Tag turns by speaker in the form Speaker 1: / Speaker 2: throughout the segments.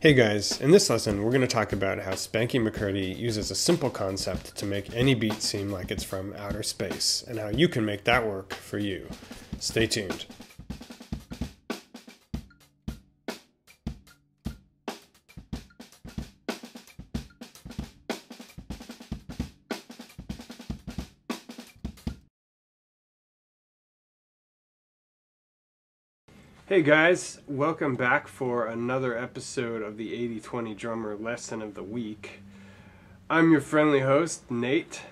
Speaker 1: Hey guys, in this lesson we're going to talk about how Spanky McCurdy uses a simple concept to make any beat seem like it's from outer space, and how you can make that work for you. Stay tuned. Hey guys, welcome back for another episode of the 80/20 Drummer Lesson of the Week. I'm your friendly host, Nate.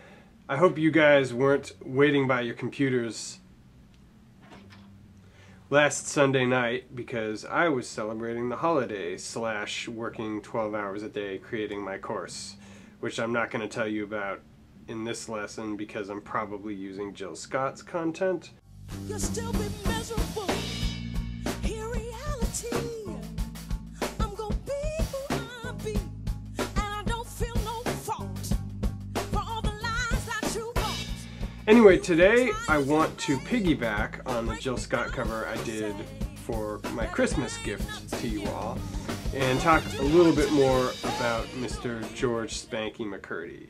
Speaker 1: I hope you guys weren't waiting by your computers last Sunday night because I was celebrating the holiday / working 12 hours a day creating my course, which I'm not going to tell you about in this lesson because I'm probably using Jill Scott's content.
Speaker 2: You'll still be miserable. I'm gonna be who I be, and I don't feel no fault for all the lies that you wrote.
Speaker 1: Anyway, today I want to piggyback on the Jill Scott cover I did for my Christmas gift to you all and talk a little bit more about Mr. George Spanky McCurdy,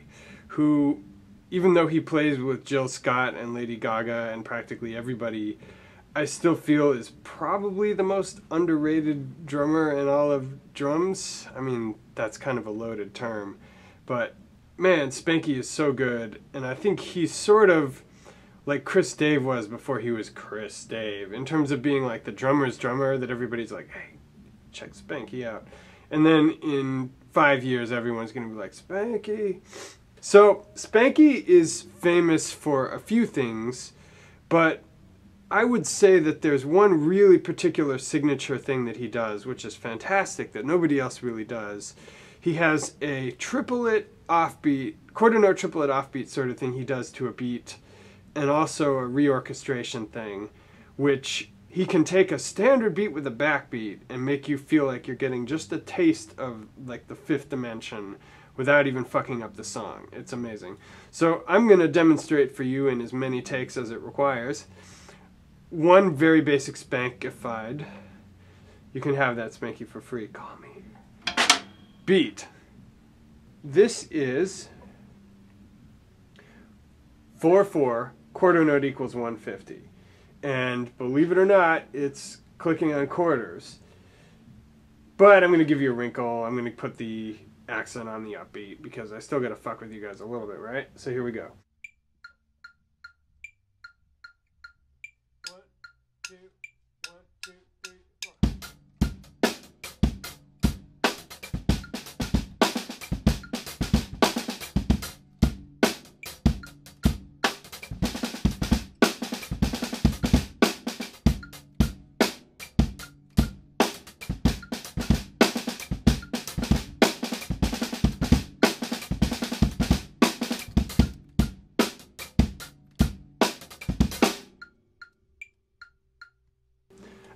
Speaker 1: who, even though he plays with Jill Scott and Lady Gaga and practically everybody, I still feel is probably the most underrated drummer in all of drums. I mean, that's kind of a loaded term, but man, Spanky is so good, and I think he's sort of like Chris Dave was before he was Chris Dave, in terms of being like the drummer's drummer that everybody's like, hey, check Spanky out. And then in 5 years, everyone's gonna be like, Spanky. So Spanky is famous for a few things, but I would say that there's one really particular signature thing that he does, which is fantastic, that nobody else really does. He has a triplet offbeat, quarter note triplet offbeat sort of thing he does to a beat, and also a reorchestration thing, which he can take a standard beat with a backbeat and make you feel like you're getting just a taste of like the fifth dimension without even fucking up the song. It's amazing. So I'm going to demonstrate for you in as many takes as it requires. One very basic Spankified. You can have that Spanky for free. Call me. Beat. This is 4/4, quarter note equals 150. And believe it or not, it's clicking on quarters. But I'm going to give you a wrinkle. I'm going to put the accent on the upbeat because I still got to fuck with you guys a little bit, right? So here we go. 1, 2, 3, 4.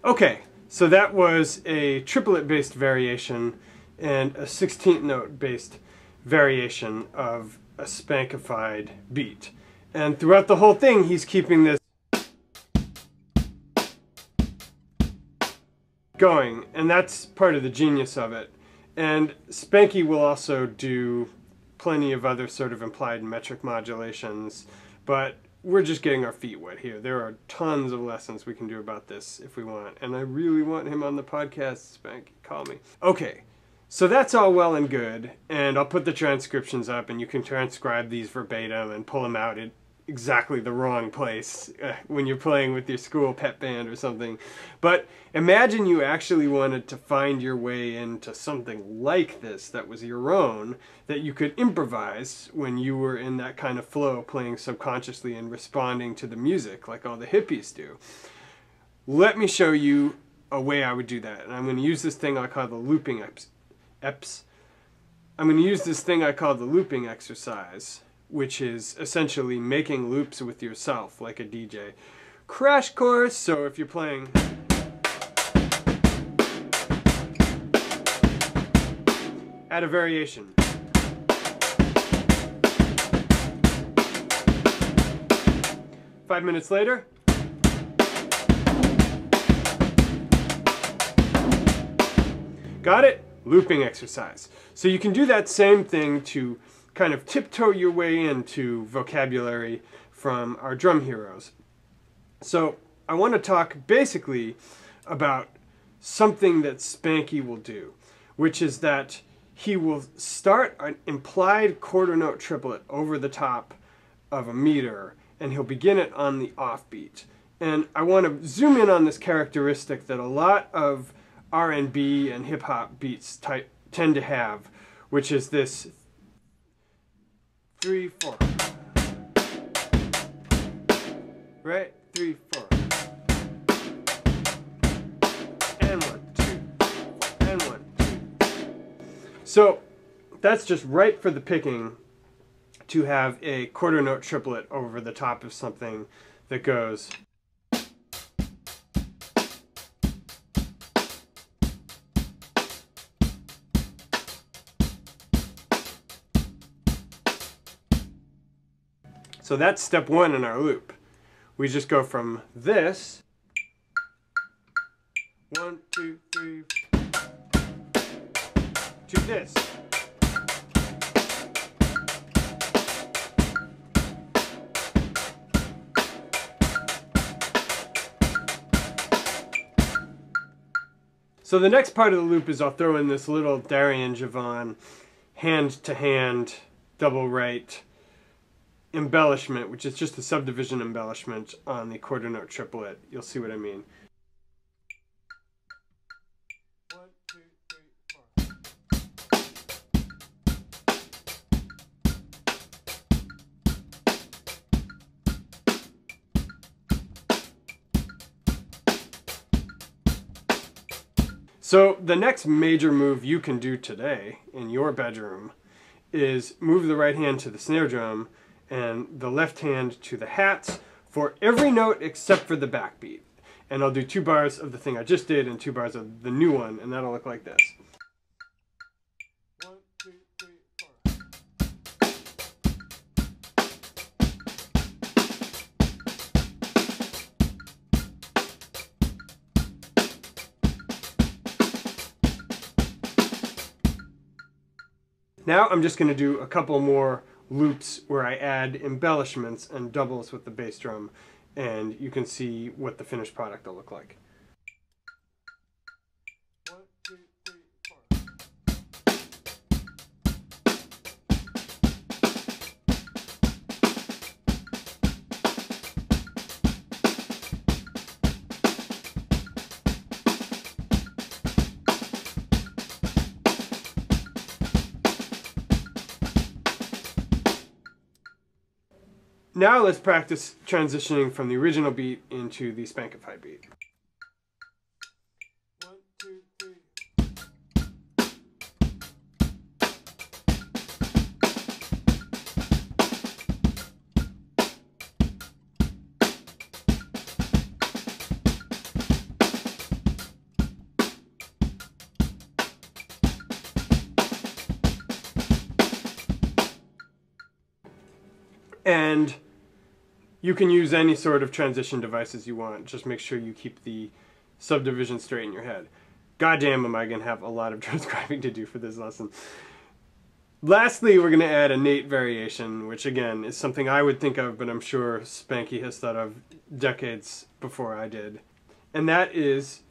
Speaker 1: Okay, so that was a triplet-based variation and a 16th note-based variation of a Spankified beat. And throughout the whole thing, he's keeping this going, and that's part of the genius of it. And Spanky will also do plenty of other sort of implied metric modulations, but we're just getting our feet wet here. There are tons of lessons we can do about this if we want, and I really want him on the podcast. Spanky, call me. Okay, so that's all well and good, and I'll put the transcriptions up, and you can transcribe these verbatim and pull them out at exactly the wrong place when you're playing with your school pep band or something. But imagine you actually wanted to find your way into something like this that was your own, that you could improvise when you were in that kind of flow, playing subconsciously and responding to the music like all the hippies do. Let me show you a way I would do that. And I'm going to use this thing I call the looping I'm going to use this thing I call the looping exercise, which is essentially making loops with yourself like a DJ. Crash course, so if you're playing, add a variation. Five minutes later, got it? looping exercise. So you can do that same thing to kind of tiptoe your way into vocabulary from our drum heroes. So I want to talk basically about something that Spanky will do, which is that he will start an implied quarter note triplet over the top of a meter, and he'll begin it on the offbeat. And I want to zoom in on this characteristic that a lot of R&B and hip-hop beats tend to have, which is this 3/4. Right? 3/4. And 1, 2, and 1, 2. So that's just right for the picking to have a quarter note triplet over the top of something that goes. So that's step one in our loop. We just go from this, 1, 2, 3, to this. So the next part of the loop is I'll throw in this little Darian Javon hand-to-hand double right embellishment, which is just a subdivision embellishment on the quarter note triplet. You'll see what I mean. 1, 2, 3, 4. So the next major move you can do today in your bedroom is move the right hand to the snare drum and the left hand to the hats for every note except for the backbeat. And I'll do 2 bars of the thing I just did and 2 bars of the new one, and that'll look like this. 1, 2, 3, 4. Now I'm just going to do a couple more loops where I add embellishments and doubles with the bass drum, and you can see what the finished product will look like. 1, 2, 3, 4. Now let's practice transitioning from the original beat into the Spankified beat. 1, 2, 3. And you can use any sort of transition devices you want. Just make sure you keep the subdivision straight in your head. Goddamn, am I going to have a lot of transcribing to do for this lesson. Lastly, we're going to add a Nate variation, which again is something I would think of, but I'm sure Spanky has thought of decades before I did. And that is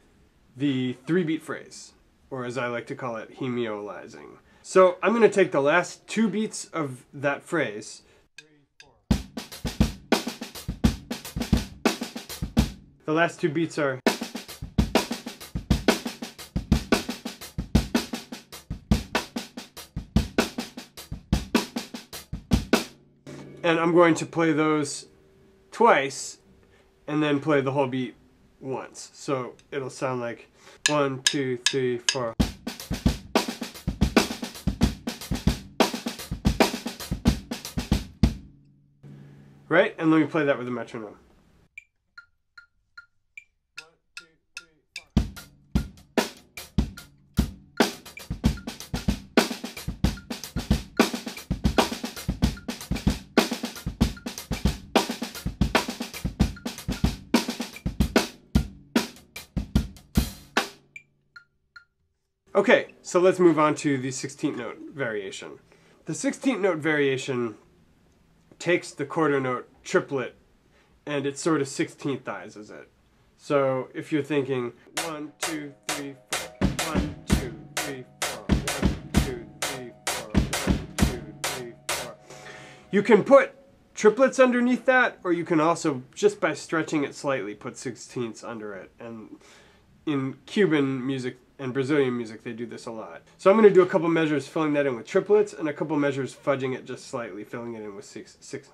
Speaker 1: the 3-beat phrase, or as I like to call it, hemiolizing. So I'm going to take the last 2 beats of that phrase. The last 2 beats are. And I'm going to play those twice and then play the whole beat once. So it'll sound like 1, 2, 3, 4. Right? And let me play that with a metronome. Okay, So let's move on to the 16th note variation. The 16th note variation takes the quarter note triplet and it sort of 16thizes it. So if you're thinking 1, 2, 3, 4, 1, 2, 3, 4, 1, 2, 3, 4, 1, 2, 3, 4. You can put triplets underneath that, or you can also, just by stretching it slightly, put sixteenths under it. And in Cuban music and Brazilian music, they do this a lot. So I'm going to do a couple measures filling that in with triplets, and a couple measures fudging it just slightly, filling it in with sixteenths.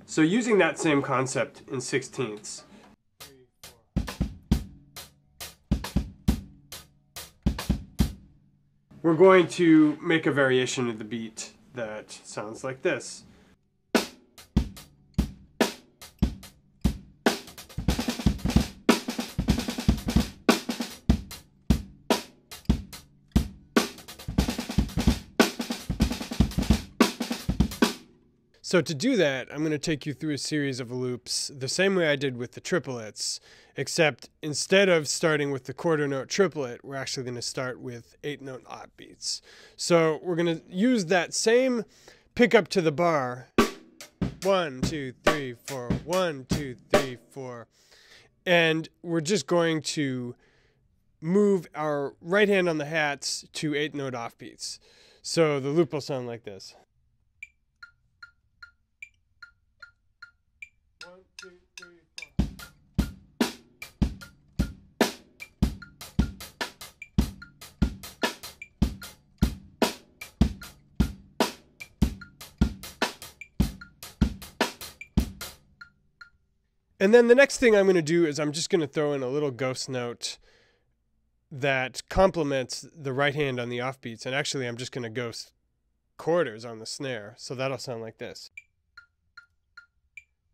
Speaker 1: So using that same concept in sixteenths, we're going to make a variation of the beat that sounds like this. So to do that, I'm going to take you through a series of loops the same way I did with the triplets, except instead of starting with the quarter note triplet, we're actually going to start with 8-note odd beats. So we're going to use that same pickup to the bar, 1, 2, 3, 4, 1, 2, 3, 4, and we're just going to move our right hand on the hats to 8-note offbeats. So the loop will sound like this. And then the next thing I'm going to do is I'm just going to throw in a little ghost note that complements the right hand on the offbeats. And actually, I'm just going to ghost quarters on the snare. So that'll sound like this.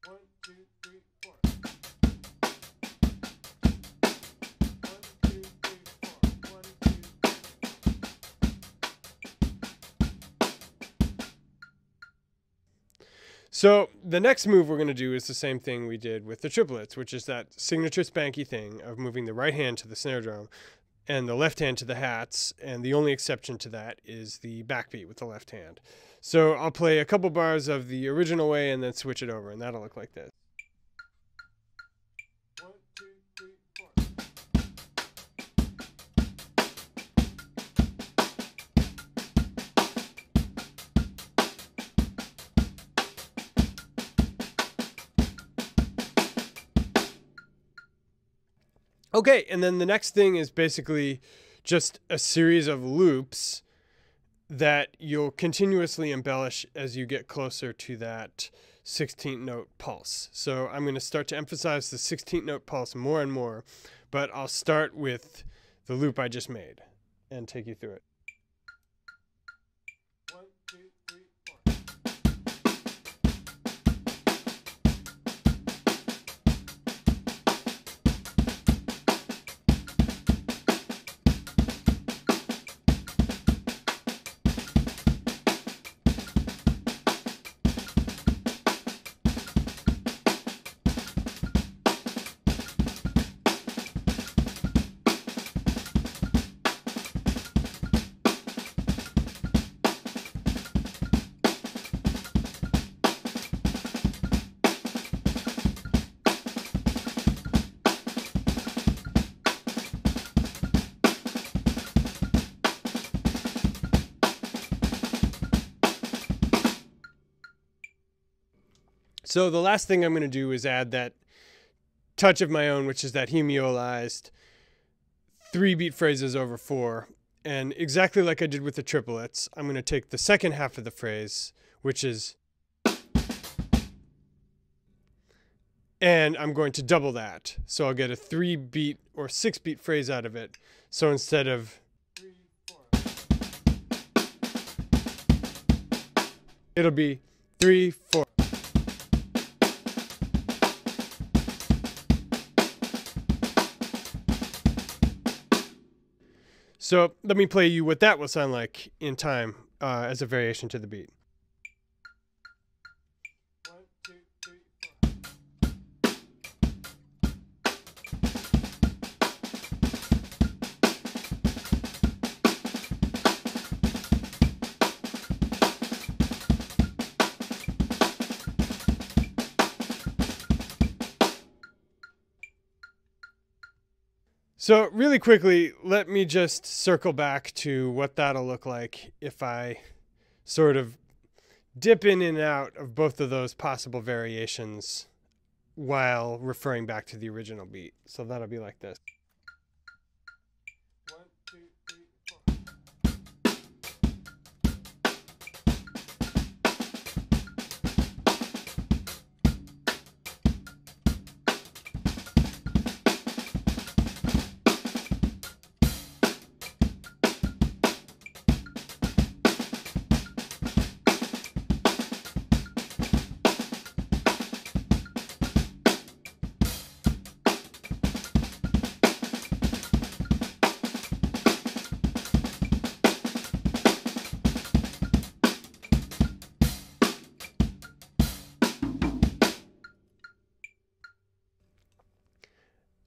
Speaker 1: 1, 2, 3, 4. 1, 2, 3, 4. 1, 2, 3. So the next move we're going to do is the same thing we did with the triplets, which is that signature Spanky thing of moving the right hand to the snare drum and the left hand to the hats, and the only exception to that is the backbeat with the left hand. So I'll play a couple bars of the original way and then switch it over, and that'll look like this. 1, 2, 3, 4. Okay, and then the next thing is basically just a series of loops that you'll continuously embellish as you get closer to that 16th note pulse. So I'm going to start to emphasize the 16th note pulse more and more, but I'll start with the loop I just made and take you through it. 1, 2, 3, 4. So the last thing I'm going to do is add that touch of my own, which is that hemiolized 3-beat phrases over 4. And exactly like I did with the triplets, I'm going to take the second half of the phrase, which is, and I'm going to double that. So I'll get a 3-beat or 6-beat phrase out of it. So instead of 3, 4, it'll be 3, 4. So let me play you what that will sound like in time as a variation to the beat. So really quickly, let me just circle back to what that'll look like if I sort of dip in and out of both of those possible variations while referring back to the original beat. So that'll be like this. 1, 2, 3, 4.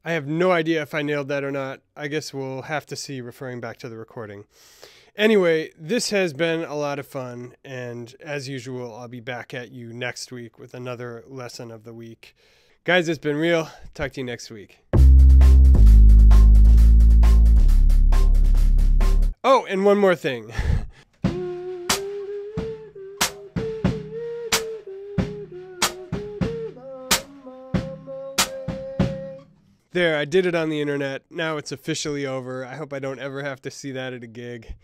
Speaker 1: I have no idea if I nailed that or not. I guess we'll have to see referring back to the recording. Anyway, this has been a lot of fun, and as usual, I'll be back at you next week with another lesson of the week. Guys, it's been real. Talk to you next week. Oh, and one more thing. There, I did it on the internet. Now it's officially over. I hope I don't ever have to see that at a gig.